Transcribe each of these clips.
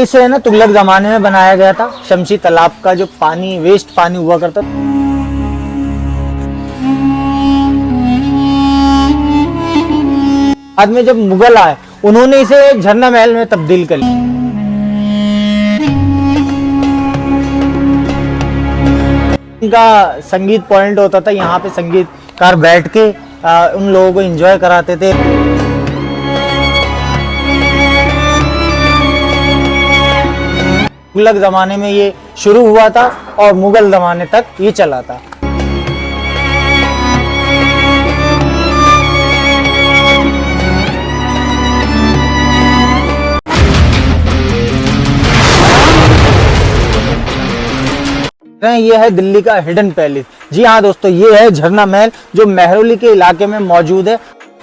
इसे है ना तुगलक जमाने में बनाया गया था। शमशी तालाब का जो पानी, वेस्ट पानी हुआ करता, बाद में जब मुगल आए उन्होंने इसे झरना महल में तब्दील कर लिया। इनका संगीत पॉइंट होता था, यहाँ पे संगीतकार बैठ के उन लोगों को एंजॉय कराते थे। तुगलक जमाने में ये शुरू हुआ था और मुगल जमाने तक ये चला था। ये है दिल्ली का हिडन पैलेस। जी हाँ दोस्तों, ये है झरना महल जो मेहरौली के इलाके में मौजूद है।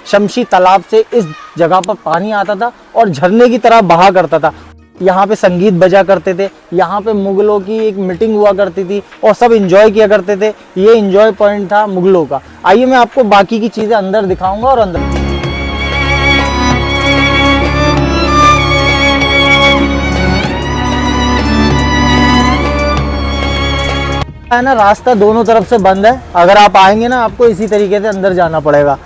शमशी तालाब से इस जगह पर पानी आता था और झरने की तरह बहा करता था। यहाँ पे संगीत बजा करते थे, यहाँ पे मुगलों की एक मीटिंग हुआ करती थी और सब एंजॉय किया करते थे। ये एंजॉय पॉइंट था मुगलों का। आइए मैं आपको बाकी की चीजें अंदर दिखाऊंगा। और अंदर है ना, रास्ता दोनों तरफ से बंद है। अगर आप आएंगे ना, आपको इसी तरीके से अंदर जाना पड़ेगा।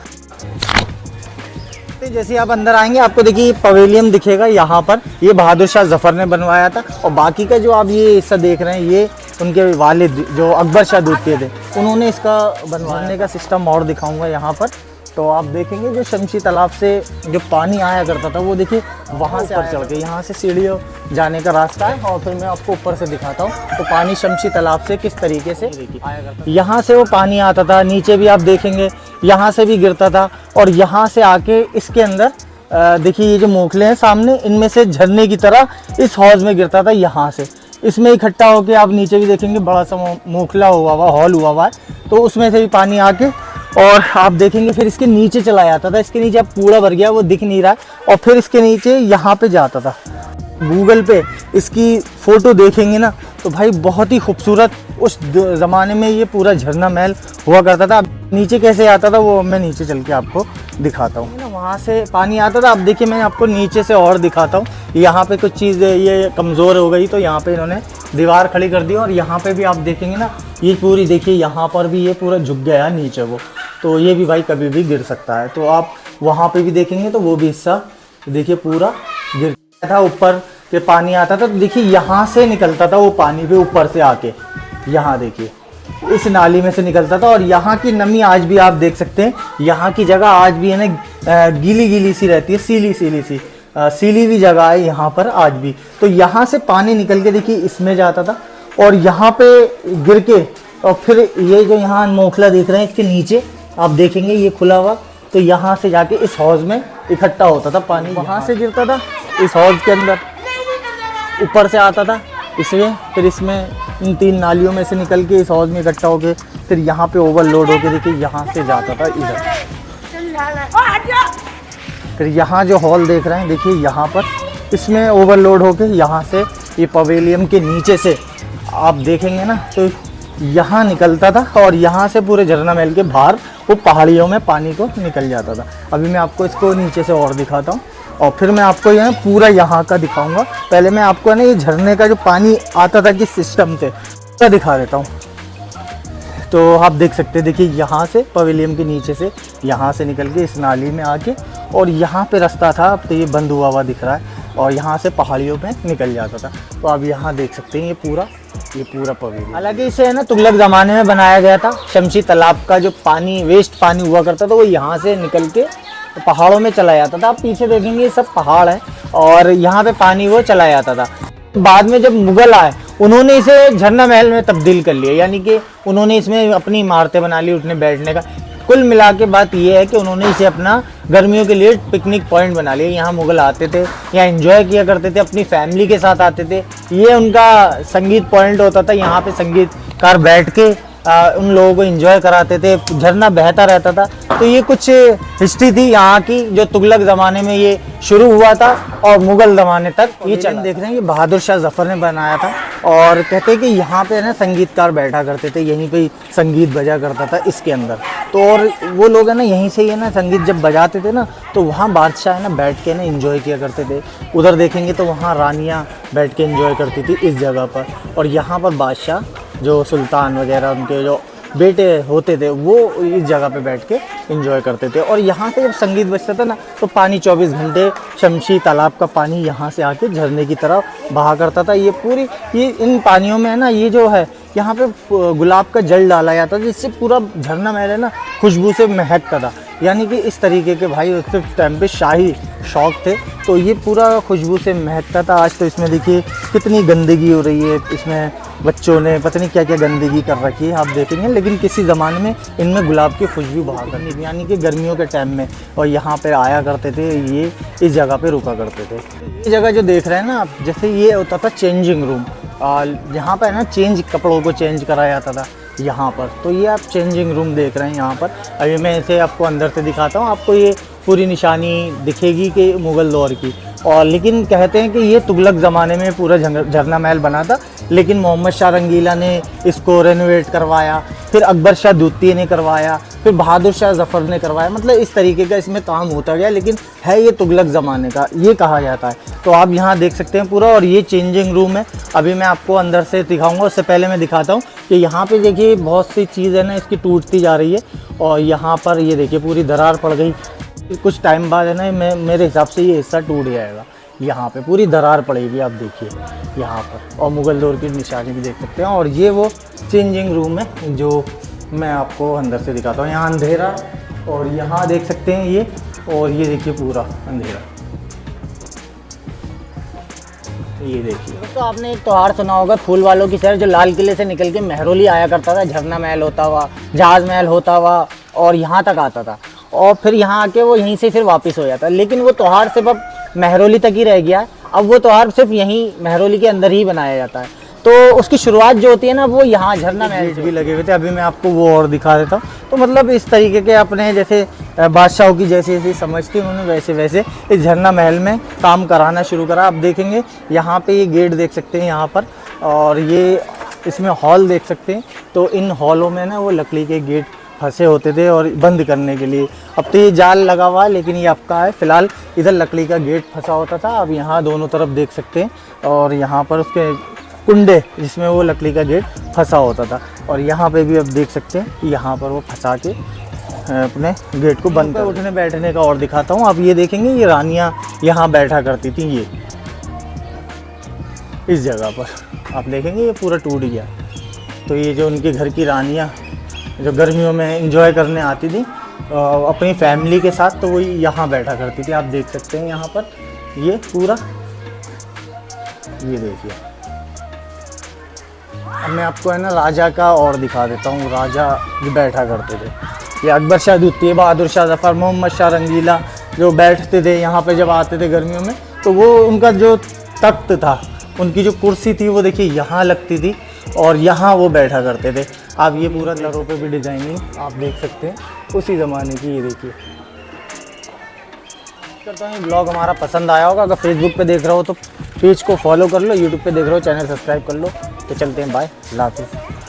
जैसे आप अंदर आएंगे आपको देखिए पवेलियन दिखेगा। यहाँ पर ये बहादुर शाह जफर ने बनवाया था। और बाकी का जो आप ये हिस्सा देख रहे हैं, ये उनके वालिद जो अकबर शाह द्वितीय थे, उन्होंने इसका बनवाने का सिस्टम और दिखाऊंगा यहाँ पर। तो आप देखेंगे जो शमशी तालाब से जो पानी आया करता था, वो देखिए वहाँ से चढ़ के यहाँ से सीढ़ियों जाने का रास्ता है। और फिर मैं आपको ऊपर से दिखाता हूँ तो पानी शमशी तालाब से किस तरीके से आया करता था। यहाँ से वो पानी आता था, नीचे भी आप देखेंगे यहाँ से भी गिरता था। और यहाँ से आके इसके अंदर देखिए ये जो मोखले हैं सामने, इनमें से झरने की तरह इस हौज में गिरता था। यहाँ से इसमें इकट्ठा होके आप नीचे भी देखेंगे बड़ा सा मोखला हुआ हॉल हुआ हुआ है, तो उसमें से भी पानी आके और आप देखेंगे फिर इसके नीचे चला जाता था। इसके नीचे अब कूड़ा भर गया, वो दिख नहीं रहा है। और फिर इसके नीचे यहाँ पे जाता था। गूगल पे इसकी फ़ोटो देखेंगे ना तो भाई बहुत ही खूबसूरत उस ज़माने में ये पूरा झरना महल हुआ करता था। नीचे कैसे आता था वो मैं नीचे चल के आपको दिखाता हूँ ना। वहाँ से पानी आता था। अब देखिए मैं आपको नीचे से और दिखाता हूँ। यहाँ पे कुछ चीज़ ये कमज़ोर हो गई तो यहाँ पे इन्होंने दीवार खड़ी कर दी। और यहाँ पे भी आप देखेंगे ना, ये पूरी देखिए यहाँ पर भी ये पूरा झुक गया है नीचे वो, तो ये भी भाई कभी भी गिर सकता है। तो आप वहाँ पे भी देखेंगे तो वो भी हिस्सा देखिए पूरा गिर था। ऊपर के पानी आता था तो देखिए यहाँ से निकलता था वो पानी भी ऊपर से आके, यहाँ देखिए इस नाली में से निकलता था। और यहाँ की नमी आज भी आप देख सकते हैं, यहाँ की जगह आज भी है ना गीली गीली सी रहती है, सीली भी जगह है यहाँ पर आज भी। तो यहाँ से पानी निकल के देखिए इसमें जाता था और यहाँ पे गिर के, और फिर ये जो यहाँ मोखला देख रहे हैं इसके नीचे आप देखेंगे ये खुला हुआ, तो यहाँ से जाके इस हौज में इकट्ठा होता था पानी। वहाँ से गिरता था इस हौज के अंदर, ऊपर से आता था इसमें, फिर इसमें इन तीन नालियों में से निकल के इस हौज में इकट्ठा होके फिर यहाँ पे ओवरलोड होके देखिए यहाँ से जाता था इधर। फिर यहाँ जो हॉल देख रहे हैं देखिए यहाँ पर इसमें ओवरलोड होके यहाँ से ये पवेलियन के नीचे से आप देखेंगे ना तो यहाँ निकलता था। और यहाँ से पूरे झरना महल के बाहर वो पहाड़ियों में पानी को निकल जाता था। अभी मैं आपको इसको नीचे से और दिखाता हूँ और फिर मैं आपको यहाँ पूरा यहाँ का दिखाऊंगा। पहले मैं आपको ना ये झरने का जो पानी आता था किस सिस्टम से तो दिखा देता हूँ। तो आप देख सकते हैं देखिए यहाँ से पवेलियन के नीचे से यहाँ से निकल के इस नाली में आके और यहाँ पे रास्ता था, अब तो ये बंद हुआ दिख रहा है और यहाँ से पहाड़ियों पे निकल जाता था। तो आप यहाँ देख सकते हैं ये पूरा पवेलियन। हालांकि इसे है ना तुगलक ज़माने में बनाया गया था। शमशी तालाब का जो पानी, वेस्ट पानी हुआ करता था, वो यहाँ से निकल के पहाड़ों में चला जाता था। आप पीछे देखेंगे ये सब पहाड़ है और यहाँ पे पानी वो चला जाता था। बाद में जब मुगल आए उन्होंने इसे झरना महल में तब्दील कर लिया, यानी कि उन्होंने इसमें अपनी इमारतें बना ली उठने बैठने का। कुल मिला के बात ये है कि उन्होंने इसे अपना गर्मियों के लिए पिकनिक पॉइंट बना लिया। यहाँ मुगल आते थे, यहाँ एंजॉय किया करते थे, अपनी फैमिली के साथ आते थे। ये उनका संगीत पॉइंट होता था, यहाँ पे संगीतकार बैठ के उन लोगों को एंजॉय कराते थे, झरना बहता रहता था। तो ये कुछ हिस्ट्री थी यहाँ की जो तुगलक ज़माने में ये शुरू हुआ था और मुगल ज़माने तक ये चल। देख रहे हैं ये बहादुर शाह जफर ने बनाया था। और कहते हैं कि यहाँ पे ना संगीतकार बैठा करते थे, यहीं पे ही संगीत बजा करता था इसके अंदर। तो और वो लोग है ना यहीं से ही ना संगीत जब बजाते थे ना, तो वहाँ बादशाह है ना बैठ के ना एंजॉय किया करते थे। उधर देखेंगे तो वहाँ रानियाँ बैठ के एंजॉय करती थी इस जगह पर, और यहाँ पर बादशाह जो सुल्तान वगैरह उनके जो बेटे होते थे वो इस जगह पे बैठ के एंजॉय करते थे। और यहाँ से जब संगीत बजता था ना, तो पानी 24 घंटे शमशी तालाब का पानी यहाँ से आके झरने की तरह बहा करता था। ये इन पानियों में है ना, ये जो है यहाँ पे गुलाब का जल डाला जाता था, जिससे पूरा झरना महल है ना खुशबू से महकता था। यानी कि इस तरीके के भाई उस टाइम पे शाही शौक थे, तो ये पूरा खुशबू से महकता था। आज तो इसमें देखिए कितनी गंदगी हो रही है, इसमें बच्चों ने पता नहीं क्या क्या गंदगी कर रखी है, आप देखेंगे। लेकिन किसी ज़माने में इनमें गुलाब की खुशबू बहा करनी थी, यानी कि गर्मियों के टाइम में, और यहाँ पे आया करते थे, ये इस जगह पे रुका करते थे। ये जगह जो देख रहे हैं ना आप, जैसे ये होता था चेंजिंग रूम, यहाँ पर ना कपड़ों को चेंज कराया जाता था यहाँ पर। तो ये आप चेंजिंग रूम देख रहे हैं यहाँ पर। अभी मैं इसे आपको अंदर से दिखाता हूँ, आपको ये पूरी निशानी दिखेगी कि मुग़ल दौर की। और लेकिन कहते हैं कि ये तुगलक ज़माने में पूरा झरना महल बना था, लेकिन मोहम्मद शाह रंगीला ने इसको रेनोवेट करवाया, फिर अकबर शाह द्वितीय ने करवाया, फिर बहादुर शाह ज़फ़र ने करवाया। मतलब इस तरीके का इसमें काम होता गया, लेकिन है ये तुगलक ज़माने का, ये कहा जाता है। तो आप यहाँ देख सकते हैं पूरा, और ये चेंजिंग रूम है। अभी मैं आपको अंदर से दिखाऊंगा, उससे पहले मैं दिखाता हूँ कि यहाँ पे देखिए बहुत सी चीज़ है ना इसकी टूटती जा रही है, और यहाँ पर ये देखिए पूरी दरार पड़ गई। कुछ टाइम बाद है ना मेरे हिसाब से ये हिस्सा टूट जाएगा, यहाँ पे पूरी दरार पड़ेगी, आप देखिए यहाँ पर। और मुग़ल दौर की निशानी भी देख सकते हैं। और ये वो चेंजिंग रूम है जो मैं आपको अंदर से दिखाता हूँ। यहाँ अंधेरा, और यहाँ देख सकते हैं ये, और ये देखिए पूरा अंधेरा, ये देखिए। तो आपने एक त्योहार सुना होगा फूल वालों की सैर, जो लाल किले से निकल के मेहरौली आया करता था, झरना महल होता हुआ, जहाज़ महल होता हुआ, और यहाँ तक आता था, और फिर यहाँ आके वो यहीं से फिर वापस हो जाता। लेकिन वो त्यौहार सिर्फ अब मेहरौली तक ही रह गया। अब वो त्यौहार सिर्फ यहीं मेहरौली के अंदर ही बनाया जाता है। तो उसकी शुरुआत जो होती है ना, वो यहाँ झरना महल भी लगे हुए थे। अभी मैं आपको वो और दिखा देता हूँ। तो मतलब इस तरीके के अपने जैसे बादशाहों की जैसी जैसी समझ थी, उन्होंने वैसे वैसे इस झरना महल में काम कराना शुरू करा। आप देखेंगे यहाँ पे ये गेट देख सकते हैं यहाँ पर, और ये इसमें हॉल देख सकते हैं। तो इन हॉलों में ना वो लकड़ी के गेट फंसे होते थे और बंद करने के लिए। अब तो ये जाल लगा हुआ है, लेकिन ये आपका है। फ़िलहाल इधर लकड़ी का गेट फंसा होता था। अब यहाँ दोनों तरफ देख सकते हैं, और यहाँ पर उसके कुंडे जिसमें वो लकड़ी का गेट फंसा होता था। और यहाँ पे भी आप देख सकते हैं, यहाँ पर वो फंसा के अपने गेट को बंद कर। उठने बैठने का और दिखाता हूँ। आप ये देखेंगे, ये रानियाँ यहाँ बैठा करती थी, ये इस जगह पर आप देखेंगे ये पूरा टूट गया। तो ये जो उनके घर की रानियाँ जो गर्मियों में एंजॉय करने आती थी अपनी फैमिली के साथ, तो वो यहाँ बैठा करती थी। आप देख सकते हैं यहाँ पर ये पूरा, ये देखिए। अब मैं आपको है ना राजा का और दिखा देता हूँ। राजा भी बैठा करते थे, ये अकबर शाह द्वितीय, बहादुर शाह ज़फ़र, मोहम्मद शाह रंगीला जो बैठते थे यहाँ पे जब आते थे गर्मियों में। तो वो उनका जो तख्त था, उनकी जो कुर्सी थी, वो देखिए यहाँ लगती थी, और यहाँ वो बैठा करते थे। आप ये पूरा लरों पे भी डिज़ाइनिंग आप देख सकते हैं उसी ज़माने की। ये देखिए, करता हूँ ब्लॉग हमारा पसंद आया होगा। अगर फेसबुक पे देख रहे हो तो पेज को फॉलो कर लो, यूट्यूब पे देख रहे हो चैनल सब्सक्राइब कर लो। तो चलते हैं, बाय, अल्लाह हाफ़िज़।